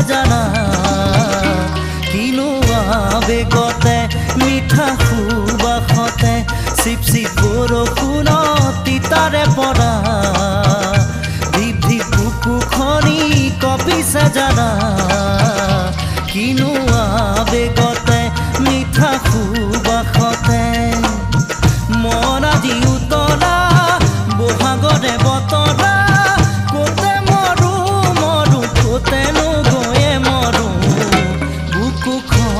জানা কিনো আবেগতে মিঠা সুবাসতে চিপ চিপ বৰষুণত তিতাৰে পৰা ধিপ ধিপ বুকুখনি কঁপিছে জানা কিনো আবেগ